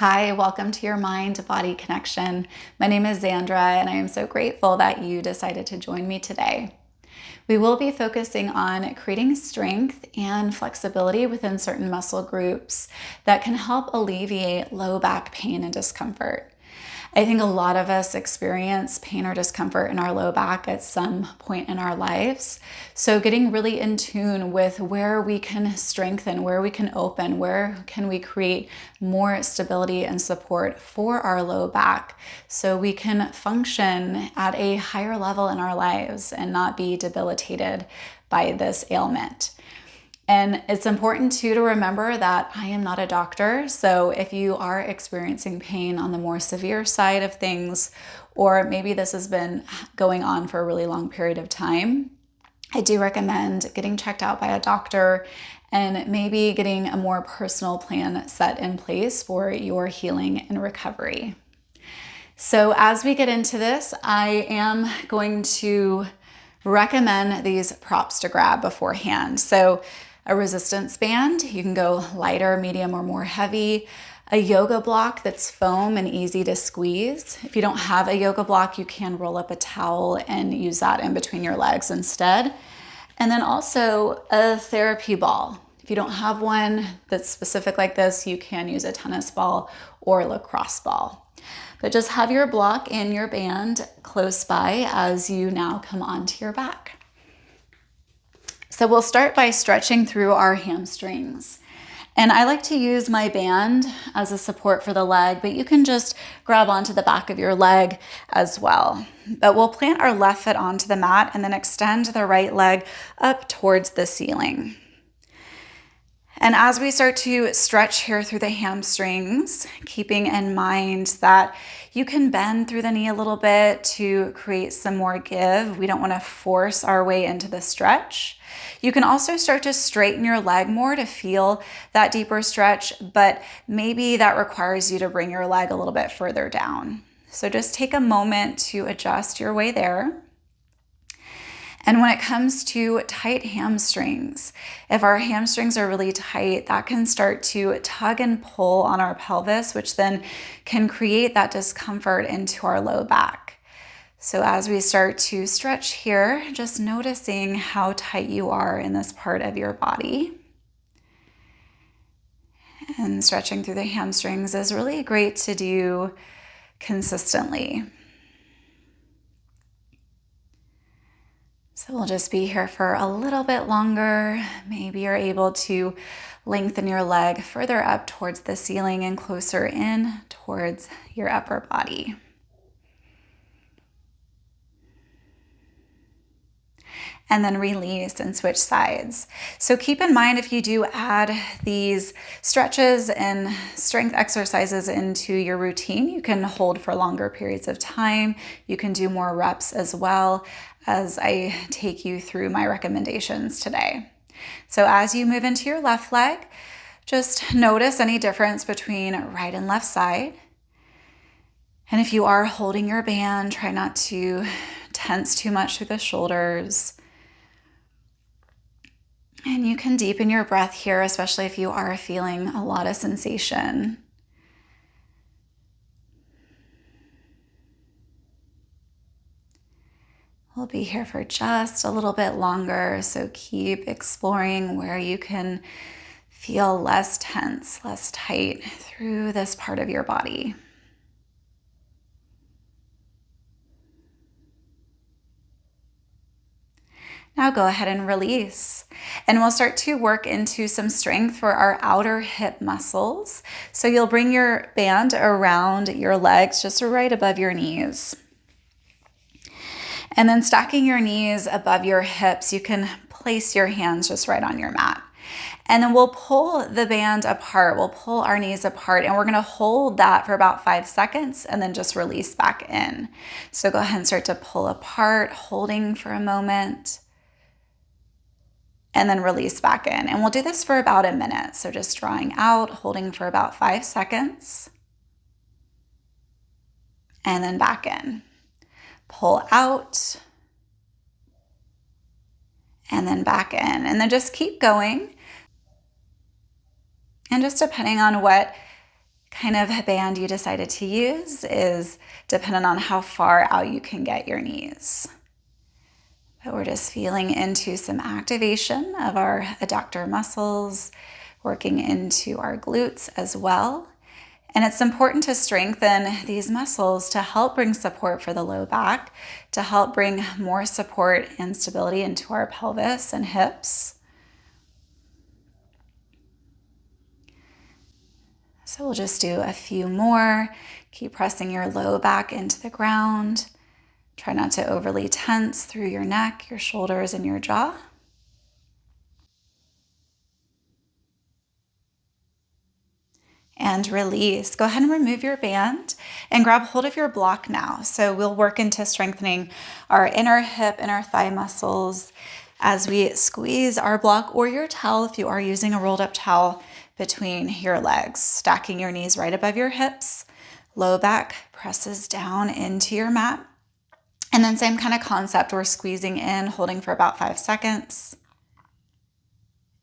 Hi, welcome to your mind-body connection. My name is Xandra, and I am so grateful that you decided to join me today. We will be focusing on creating strength and flexibility within certain muscle groups that can help alleviate low back pain and discomfort. I think a lot of us experience pain or discomfort in our low back at some point in our lives. So getting really in tune with where we can strengthen, where we can open, where can we create more stability and support for our low back so we can function at a higher level in our lives and not be debilitated by this ailment. And it's important too to remember that I am not a doctor. So if you are experiencing pain on the more severe side of things, or maybe this has been going on for a really long period of time, I do recommend getting checked out by a doctor and maybe getting a more personal plan set in place for your healing and recovery. So as we get into this, I am going to recommend these props to grab beforehand. So a resistance band, you can go lighter, medium, or more heavy. A yoga block that's foam and easy to squeeze. If you don't have a yoga block, you can roll up a towel and use that in between your legs instead. And then also a therapy ball. If you don't have one that's specific like this, you can use a tennis ball or a lacrosse ball. But just have your block and your band close by as you now come onto your back. So we'll start by stretching through our hamstrings. And I like to use my band as a support for the leg, but you can just grab onto the back of your leg as well. But we'll plant our left foot onto the mat and then extend the right leg up towards the ceiling. And as we start to stretch here through the hamstrings, keeping in mind that you can bend through the knee a little bit to create some more give. We don't want to force our way into the stretch. You can also start to straighten your leg more to feel that deeper stretch, but maybe that requires you to bring your leg a little bit further down. So just take a moment to adjust your way there. And when it comes to tight hamstrings, if our hamstrings are really tight, that can start to tug and pull on our pelvis, which then can create that discomfort into our low back. So as we start to stretch here, just noticing how tight you are in this part of your body. And stretching through the hamstrings is really great to do consistently. So we'll just be here for a little bit longer. Maybe you're able to lengthen your leg further up towards the ceiling and closer in towards your upper body. And then release and switch sides. So keep in mind, if you do add these stretches and strength exercises into your routine, you can hold for longer periods of time. You can do more reps as well as I take you through my recommendations today. So as you move into your left leg, just notice any difference between right and left side. And if you are holding your band, try not to tense too much through the shoulders. And you can deepen your breath here, especially if you are feeling a lot of sensation. We'll be here for just a little bit longer, so keep exploring where you can feel less tense, less tight through this part of your body. Now go ahead and release. And we'll start to work into some strength for our outer hip muscles. So you'll bring your band around your legs, just right above your knees. And then stacking your knees above your hips, you can place your hands just right on your mat. And then we'll pull the band apart. We'll pull our knees apart, and we're going to hold that for about 5 seconds and then just release back in. So go ahead and start to pull apart, holding for a moment, and then release back in. And we'll do this for about a minute. So just drawing out, holding for about 5 seconds, and then back in. Pull out, and then back in. And then just keep going. And just depending on what kind of band you decided to use is dependent on how far out you can get your knees. But we're just feeling into some activation of our adductor muscles, working into our glutes as well. And it's important to strengthen these muscles to help bring support for the low back, to help bring more support and stability into our pelvis and hips. So we'll just do a few more. Keep pressing your low back into the ground. Try not to overly tense through your neck, your shoulders, and your jaw. And release. Go ahead and remove your band and grab hold of your block now. So we'll work into strengthening our inner hip and our thigh muscles as we squeeze our block or your towel, if you are using a rolled up towel, between your legs, stacking your knees right above your hips. Low back presses down into your mat. And then same kind of concept, we're squeezing in, holding for about 5 seconds.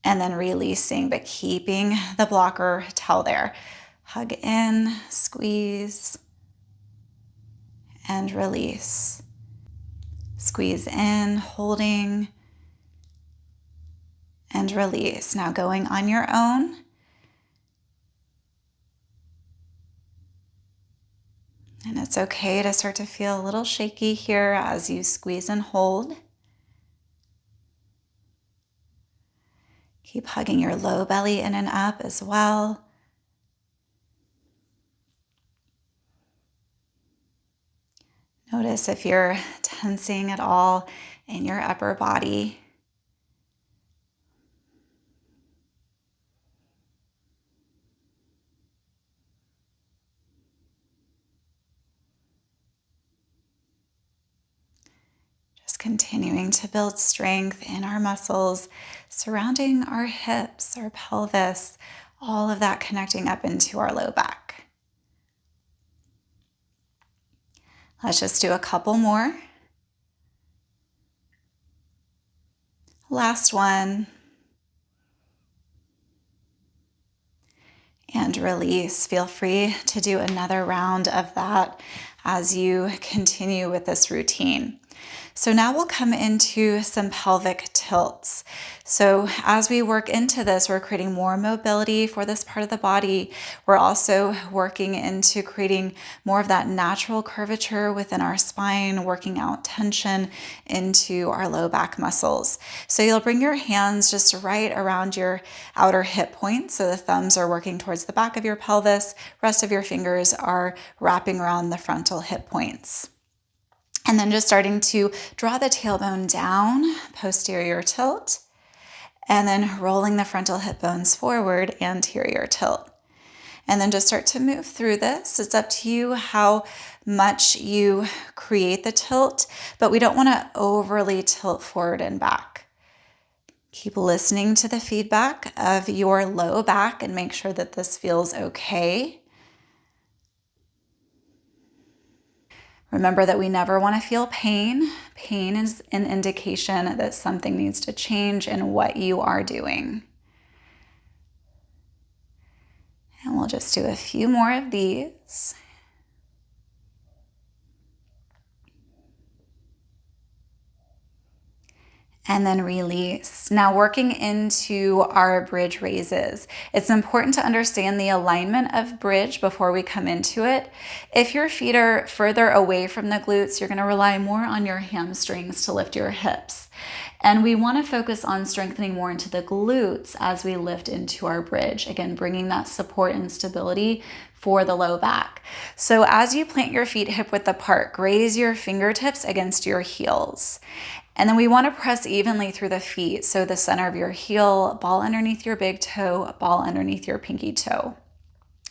And then releasing, but keeping the blocker towel there. Hug in, squeeze, and release. Squeeze in, holding, and release. Now going on your own. And it's okay to start to feel a little shaky here as you squeeze and hold. Keep hugging your low belly in and up as well. Notice if you're tensing at all in your upper body. Just continuing to build strength in our muscles surrounding our hips, our pelvis, all of that connecting up into our low back. Let's just do a couple more. Last one. And release. Feel free to do another round of that as you continue with this routine. So now we'll come into some pelvic tilts. So as we work into this, we're creating more mobility for this part of the body. We're also working into creating more of that natural curvature within our spine, working out tension into our low back muscles. So you'll bring your hands just right around your outer hip points. So the thumbs are working towards the back of your pelvis. Rest of your fingers are wrapping around the frontal hip points. And then just starting to draw the tailbone down, posterior tilt, and then rolling the frontal hip bones forward, anterior tilt. And then just start to move through this. It's up to you how much you create the tilt, but we don't want to overly tilt forward and back. Keep listening to the feedback of your low back and make sure that this feels okay. Remember that we never want to feel pain. Pain is an indication that something needs to change in what you are doing. And we'll just do a few more of these. And then release. Now working into our bridge raises. It's important to understand the alignment of bridge before we come into it. If your feet are further away from the glutes, you're going to rely more on your hamstrings to lift your hips. And we want to focus on strengthening more into the glutes as we lift into our bridge. Again, bringing that support and stability for the low back. So as you plant your feet hip width apart, graze your fingertips against your heels. And then we want to press evenly through the feet. So the center of your heel, ball underneath your big toe, ball underneath your pinky toe.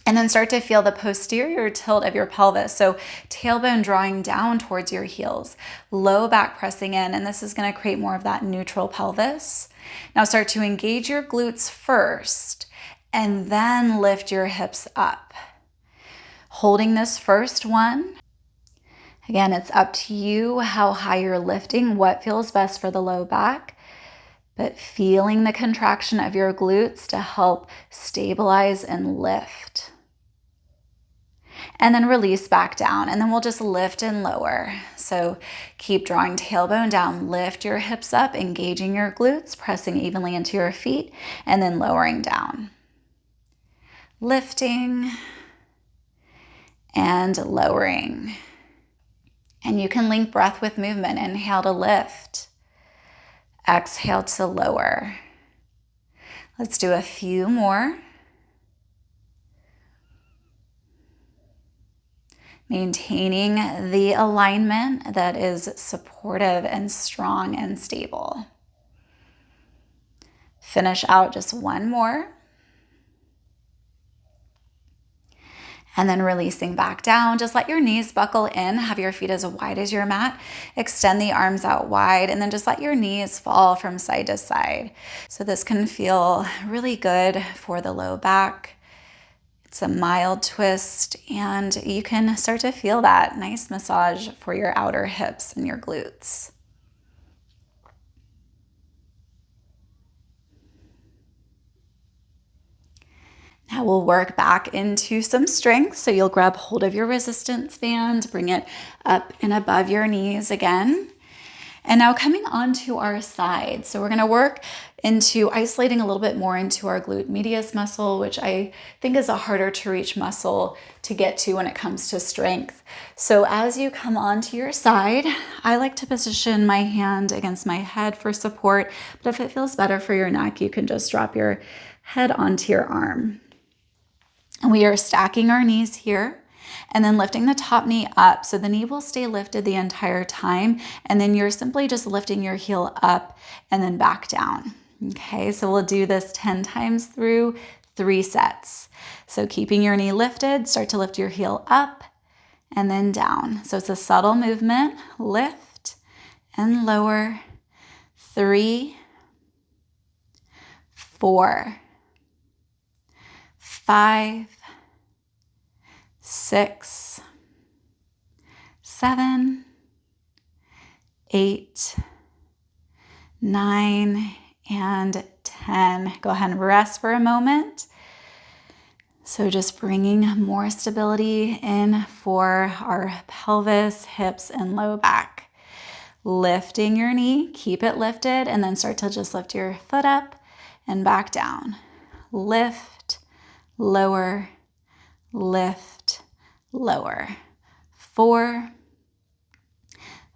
And then start to feel the posterior tilt of your pelvis. So tailbone drawing down towards your heels, low back pressing in, and this is going to create more of that neutral pelvis. Now start to engage your glutes first, and then lift your hips up. Holding this first one. Again, it's up to you how high you're lifting, what feels best for the low back, but feeling the contraction of your glutes to help stabilize and lift. and then release back down. And then we'll just lift and lower. So keep drawing tailbone down, lift your hips up, engaging your glutes, pressing evenly into your feet, and then lowering down. Lifting and lowering. And you can link breath with movement. Inhale to lift. Exhale to lower. Let's do a few more. Maintaining the alignment that is supportive and strong and stable. Finish out just one more. And then releasing back down, just let your knees buckle in, have your feet as wide as your mat, extend the arms out wide, and then just let your knees fall from side to side. So this can feel really good for the low back. It's a mild twist, and you can start to feel that nice massage for your outer hips and your glutes. Now we'll work back into some strength. So you'll grab hold of your resistance band, bring it up and above your knees again. And now coming onto our side. So we're gonna work into isolating a little bit more into our glute medius muscle, which I think is a harder to reach muscle to get to when it comes to strength. So as you come onto your side, I like to position my hand against my head for support, but if it feels better for your neck, you can just drop your head onto your arm. And we are stacking our knees here and then lifting the top knee up. So the knee will stay lifted the entire time. And then you're simply just lifting your heel up and then back down. Okay, so we'll do this 10 times through 3 sets. So keeping your knee lifted, start to lift your heel up and then down. So it's a subtle movement. Lift and lower. 3, 4, 5, 6, 7, 8, 9, and 10. Go ahead and rest for a moment. So just bringing more stability in for our pelvis, hips, and low back. Lifting your knee, keep it lifted, and then start to just lift your foot up and back down. Lift, lower, lift, lower. 4,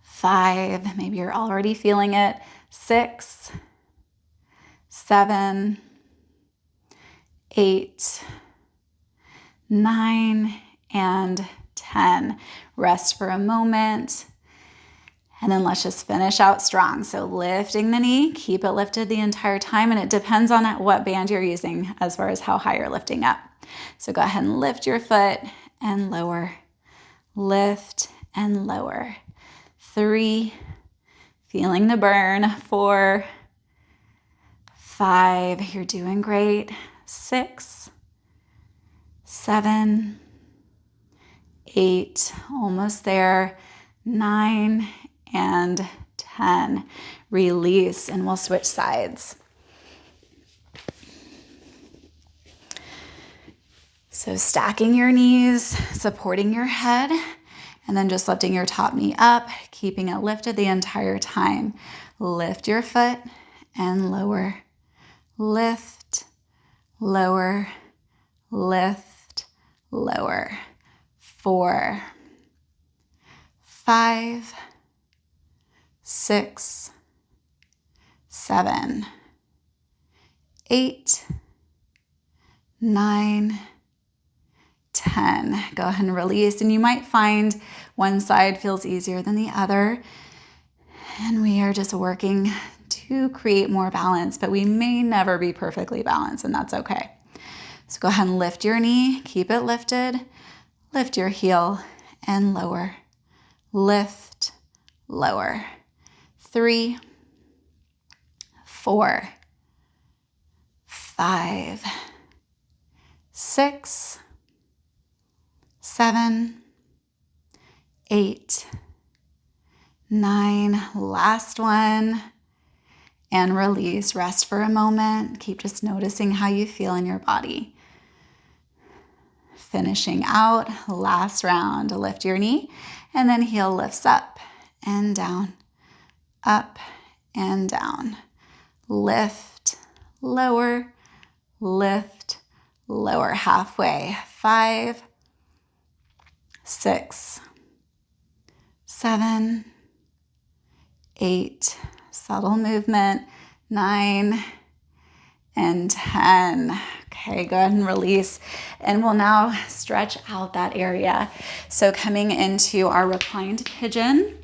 5, maybe you're already feeling it. 6, 7, 8, 9, and 10. Rest for a moment. And then let's just finish out strong. So lifting the knee, keep it lifted the entire time. And it depends on what band you're using as far as how high you're lifting up. So go ahead and lift your foot and lower. Lift and lower. 3, feeling the burn. 4, 5, you're doing great. 6, 7, 8, almost there. 9, and 10. Release, and we'll switch sides. So stacking your knees, supporting your head, and then just lifting your top knee up, keeping it lifted the entire time. Lift your foot and lower. Lift, lower, lift, lower. 4, 5, 6, 7, 8, 9, 10. Go ahead and release. And you might find one side feels easier than the other. And we are just working to create more balance, but we may never be perfectly balanced, and that's okay. So go ahead and lift your knee, keep it lifted, lift your heel and lower. Lift, lower. 3, 4, 5, 6, 7, 8, 9. Last one. And release. Rest for a moment. Keep just noticing how you feel in your body. Finishing out, last round. Lift your knee, and then heel lifts up and down, up and down. Lift, lower, lift, lower. Halfway. 5, 6, 7, 8, subtle movement, 9, and 10. Okay, go ahead and release. And we'll now stretch out that area. So coming into our reclined pigeon,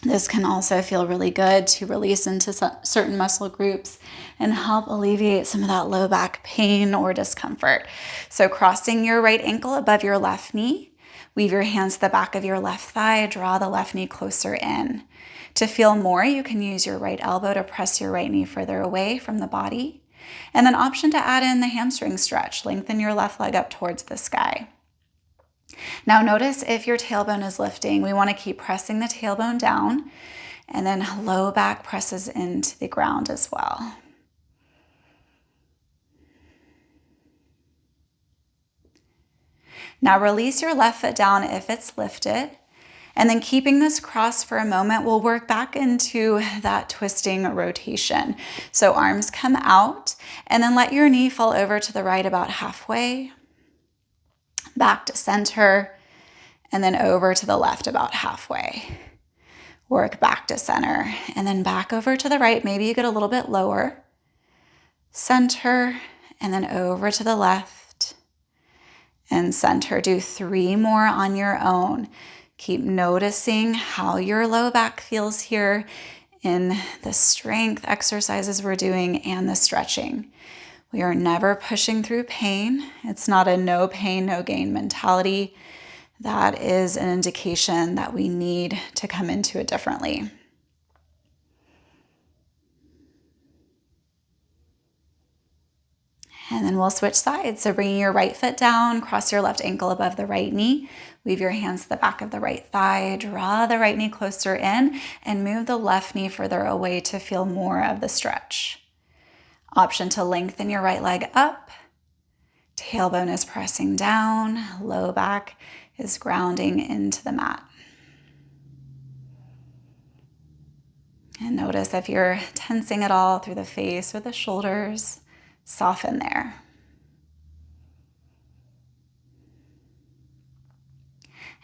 this can also feel really good to release into certain muscle groups and help alleviate some of that low back pain or discomfort. So crossing your right ankle above your left knee, weave your hands to the back of your left thigh, draw the left knee closer in. To feel more, you can use your right elbow to press your right knee further away from the body. And then option to add in the hamstring stretch, lengthen your left leg up towards the sky. Now notice if your tailbone is lifting, we want to keep pressing the tailbone down, and then low back presses into the ground as well. Now release your left foot down if it's lifted, and then keeping this cross for a moment, we'll work back into that twisting rotation. So arms come out, and then let your knee fall over to the right about halfway, back to center, and then over to the left about halfway. Work back to center, and then back over to the right. Maybe you get a little bit lower. Center, and then over to the left, and center. Do 3 more on your own. Keep noticing how your low back feels here in the strength exercises we're doing and the stretching. We are never pushing through pain. It's not a no pain, no gain mentality. That is an indication that we need to come into it differently. And then we'll switch sides. So bringing your right foot down, cross your left ankle above the right knee, weave your hands to the back of the right thigh, draw the right knee closer in, and move the left knee further away to feel more of the stretch. Option to lengthen your right leg up. Tailbone is pressing down, low back is grounding into the mat. And notice if you're tensing at all through the face or the shoulders, soften there.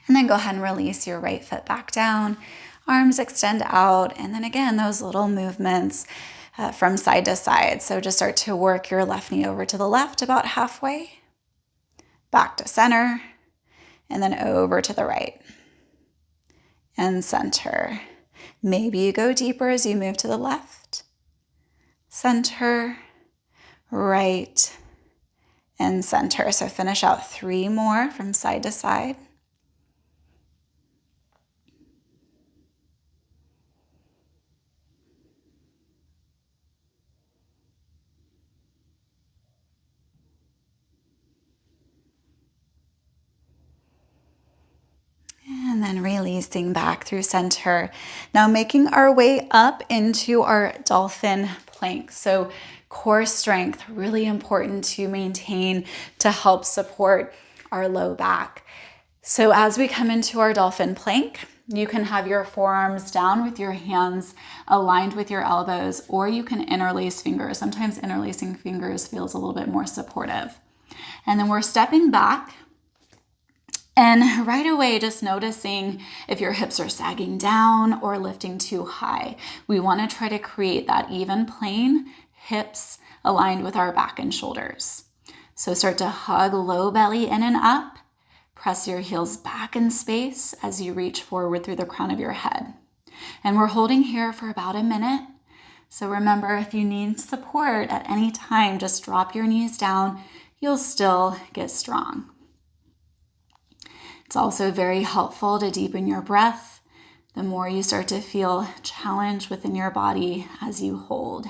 And then go ahead and release your right foot back down. Arms extend out. And then again, those little movements from side to side. So just start to work your left knee over to the left about halfway. Back to center. And then over to the right. And center. Maybe you go deeper as you move to the left. Center. Right, and center. So finish out 3 more from side to side. And then releasing back through center. Now making our way up into our dolphin plank. So core strength, really important to maintain to help support our low back. So as we come into our dolphin plank, you can have your forearms down with your hands aligned with your elbows, or you can interlace fingers. Sometimes interlacing fingers feels a little bit more supportive. And then we're stepping back. And right away, just noticing if your hips are sagging down or lifting too high. We want to try to create that even plane, hips aligned with our back and shoulders. So start to hug low belly in and up. Press your heels back in space as you reach forward through the crown of your head. And we're holding here for about a minute. So remember, if you need support at any time, just drop your knees down. You'll still get strong. It's also very helpful to deepen your breath the more you start to feel challenge within your body as you hold.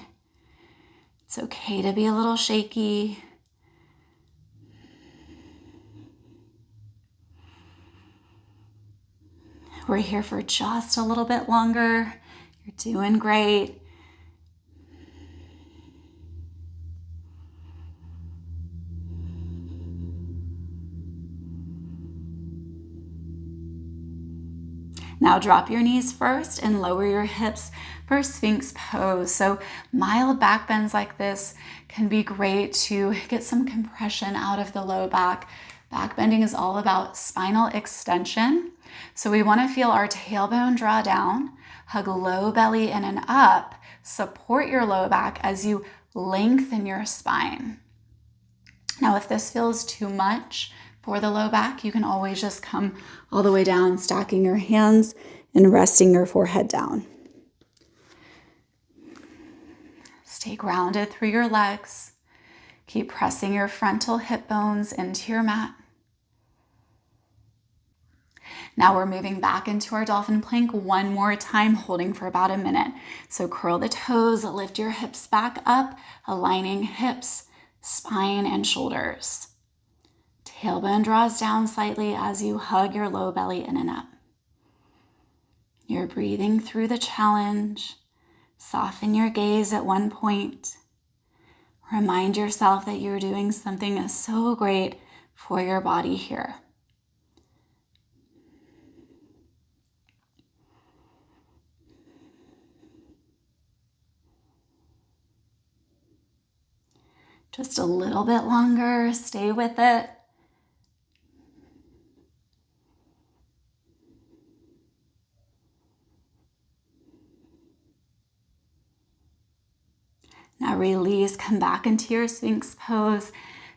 It's okay to be a little shaky. We're here for just a little bit longer. You're doing great. Now drop your knees first and lower your hips for Sphinx pose. So mild back bends like this can be great to get some compression out of the low back. Back bending is all about spinal extension. So we want to feel our tailbone draw down, hug low belly in and up, support your low back as you lengthen your spine. Now, if this feels too much for the low back, you can always just come all the way down, stacking your hands and resting your forehead down. Stay grounded through your legs. Keep pressing your frontal hip bones into your mat. Now we're moving back into our dolphin plank one more time, holding for about a minute. So curl the toes, lift your hips back up, aligning hips, spine, and shoulders. Tailbone draws down slightly as you hug your low belly in and up. You're breathing through the challenge. Soften your gaze at one point. Remind yourself that you're doing something so great for your body here. Just a little bit longer, stay with it. Now release, come back into your Sphinx pose.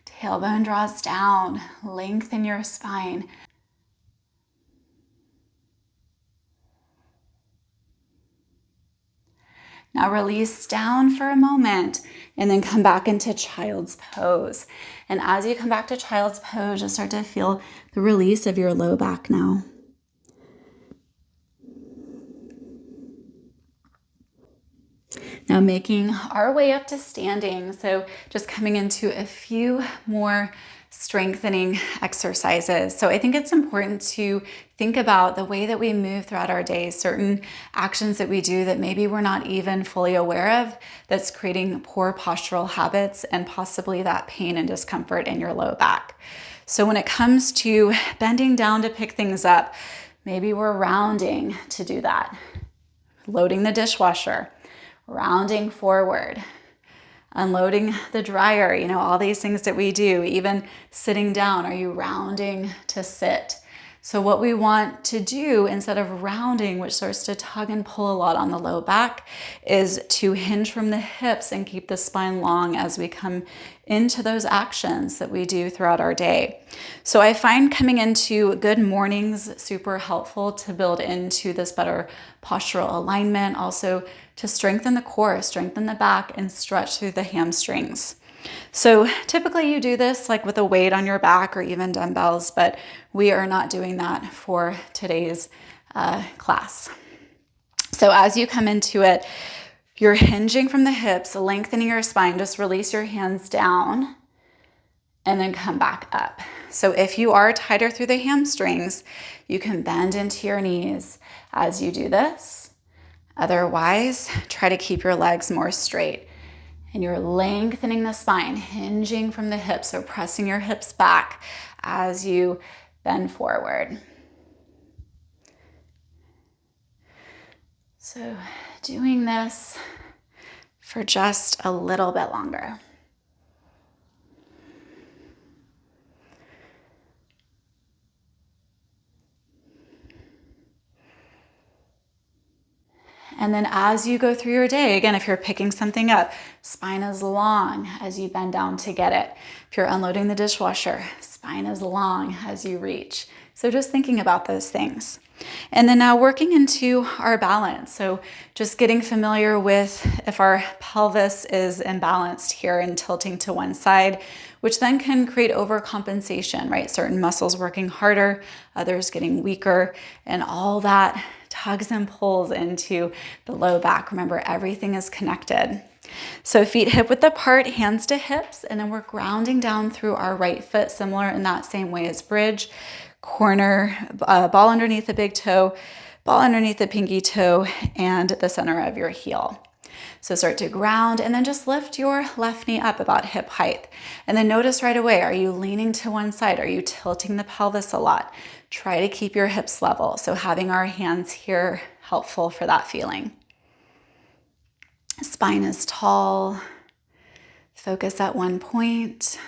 Tailbone draws down, lengthen your spine. Now release down for a moment and then come back into child's pose. And as you come back to child's pose, you'll start to feel the release of your low back now. Now making our way up to standing. So just coming into a few more strengthening exercises. So I think it's important to think about the way that we move throughout our day, certain actions that we do that maybe we're not even fully aware of, that's creating poor postural habits and possibly that pain and discomfort in your low back. So when it comes to bending down to pick things up, maybe we're rounding to do that, loading the dishwasher, rounding forward, unloading the dryer, all these things that we do, even sitting down. Are you rounding to sit? So what we want to do instead of rounding, which starts to tug and pull a lot on the low back, is to hinge from the hips and keep the spine long as we come into those actions that we do throughout our day. So I find coming into good mornings super helpful to build into this better postural alignment, also to strengthen the core, strengthen the back, and stretch through the hamstrings. So typically you do this like with a weight on your back or even dumbbells, but we are not doing that for today's class. So as you come into it, you're hinging from the hips, lengthening your spine. Just release your hands down and then come back up. So if you are tighter through the hamstrings, you can bend into your knees as you do this. Otherwise, try to keep your legs more straight. And you're lengthening the spine, hinging from the hips, so pressing your hips back as you bend forward. So doing this for just a little bit longer. And then as you go through your day, again, if you're picking something up, spine is long as you bend down to get it. If you're unloading the dishwasher, spine is long as you reach. So just thinking about those things. And then now working into our balance. So just getting familiar with if our pelvis is imbalanced here and tilting to one side, which then can create overcompensation, right? Certain muscles working harder, others getting weaker, and all that tugs and pulls into the low back. Remember, everything is connected. So feet hip width apart, hands to hips, and then we're grounding down through our right foot, similar in that same way as bridge. Corner, ball underneath the big toe, ball underneath the pinky toe, and the center of your heel. So start to ground and then just lift your left knee up about hip height. And then notice right away, are you leaning to one side? Are you tilting the pelvis a lot? Try to keep your hips level. So having our hands here, helpful for that feeling. Spine is tall. Focus at one point.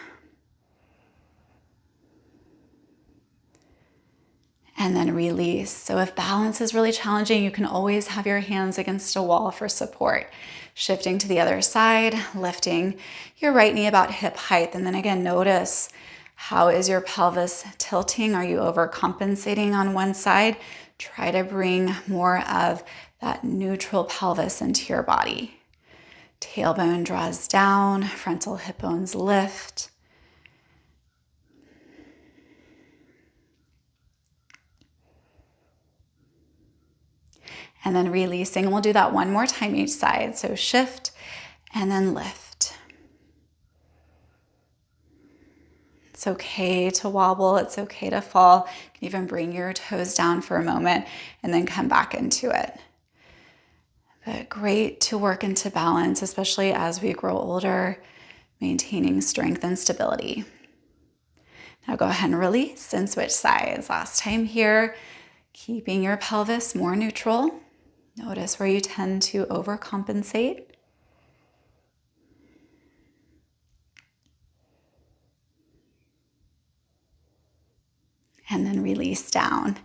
And then release. So if balance is really challenging, you can always have your hands against a wall for support. Shifting to the other side, lifting your right knee about hip height. And then again, notice, how is your pelvis tilting? Are you overcompensating on one side? Try to bring more of that neutral pelvis into your body. Tailbone draws down, frontal hip bones lift. And then releasing. We'll do that one more time each side. So shift and then lift. It's okay to wobble. It's okay to fall. You can even bring your toes down for a moment and then come back into it. But great to work into balance, especially as we grow older, maintaining strength and stability. Now go ahead and release and switch sides. Last time here, keeping your pelvis more neutral. Notice where you tend to overcompensate. And then release down.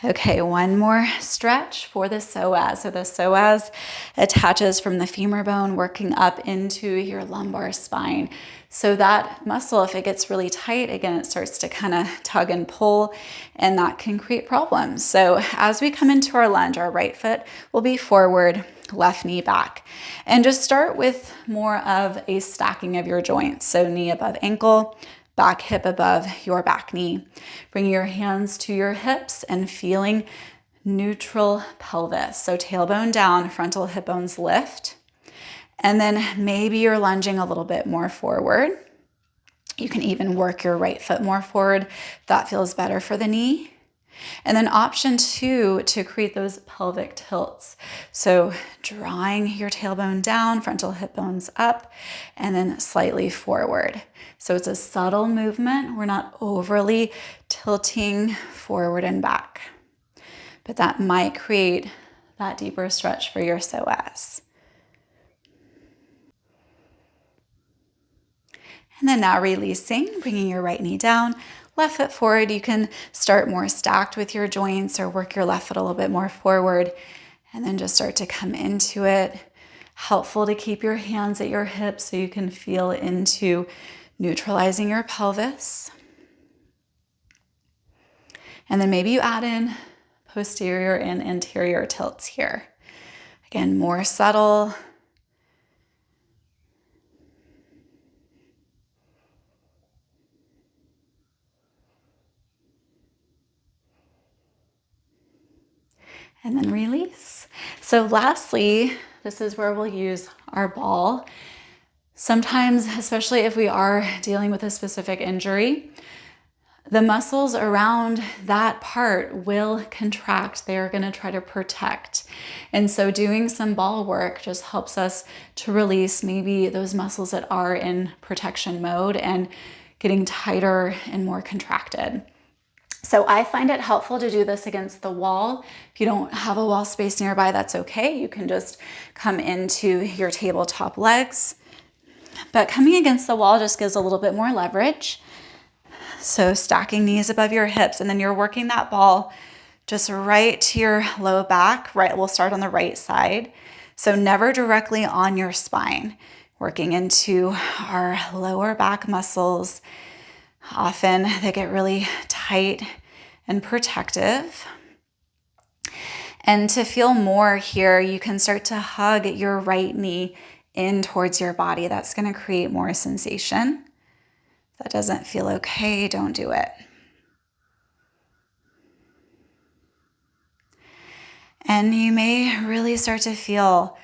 Okay, one more stretch for the psoas. So the psoas attaches from the femur bone working up into your lumbar spine. So that muscle, if it gets really tight, again, it starts to kind of tug and pull, and that can create problems. So as we come into our lunge, our right foot will be forward, left knee back. And just start with more of a stacking of your joints. So knee above ankle, back hip above your back knee. Bring your hands to your hips and feeling neutral pelvis. So tailbone down, frontal hip bones lift. And then maybe you're lunging a little bit more forward. You can even work your right foot more forward. That feels better for the knee. And then option 2 to create those pelvic tilts. So drawing your tailbone down, frontal hip bones up, and then slightly forward. So it's a subtle movement. We're not overly tilting forward and back. But that might create that deeper stretch for your psoas. And then now releasing, bringing your right knee down, left foot forward. You can start more stacked with your joints or work your left foot a little bit more forward and then just start to come into it. Helpful to keep your hands at your hips so you can feel into neutralizing your pelvis. And then maybe you add in posterior and anterior tilts here. Again, more subtle. And then release. So lastly, this is where we'll use our ball. Sometimes, especially if we are dealing with a specific injury, the muscles around that part will contract. They're going to try to protect. And so doing some ball work just helps us to release maybe those muscles that are in protection mode and getting tighter and more contracted. So I find it helpful to do this against the wall. If you don't have a wall space nearby, that's okay. You can just come into your tabletop legs. But coming against the wall just gives a little bit more leverage. So stacking knees above your hips, and then you're working that ball just right to your low back. Right, we'll start on the right side. So never directly on your spine. Working into our lower back muscles. Often they get really tight and protective. And to feel more here, you can start to hug your right knee in towards your body. That's going to create more sensation. If that doesn't feel okay, don't do it. And you may really start to feel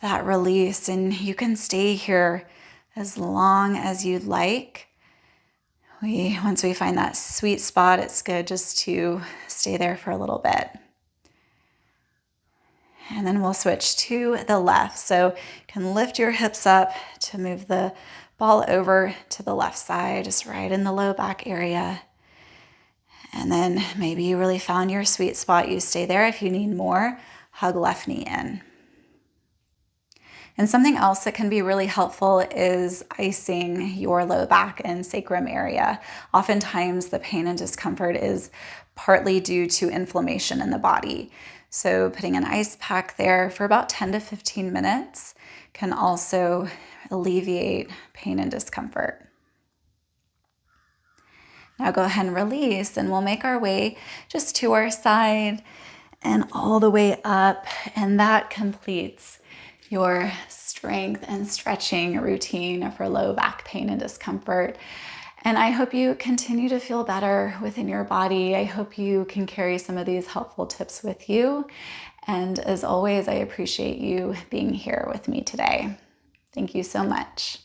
that release, and you can stay here as long as you'd like. Once we find that sweet spot, it's good just to stay there for a little bit. And then we'll switch to the left. So you can lift your hips up to move the ball over to the left side, just right in the low back area. And then maybe you really found your sweet spot. You stay there. If you need more, hug left knee in. And something else that can be really helpful is icing your low back and sacrum area. Oftentimes the pain and discomfort is partly due to inflammation in the body. So putting an ice pack there for about 10 to 15 minutes can also alleviate pain and discomfort. Now go ahead and release, and we'll make our way just to our side and all the way up. And that completes your strength and stretching routine for low back pain and discomfort. And I hope you continue to feel better within your body. I hope you can carry some of these helpful tips with you. And as always, I appreciate you being here with me today. Thank you so much.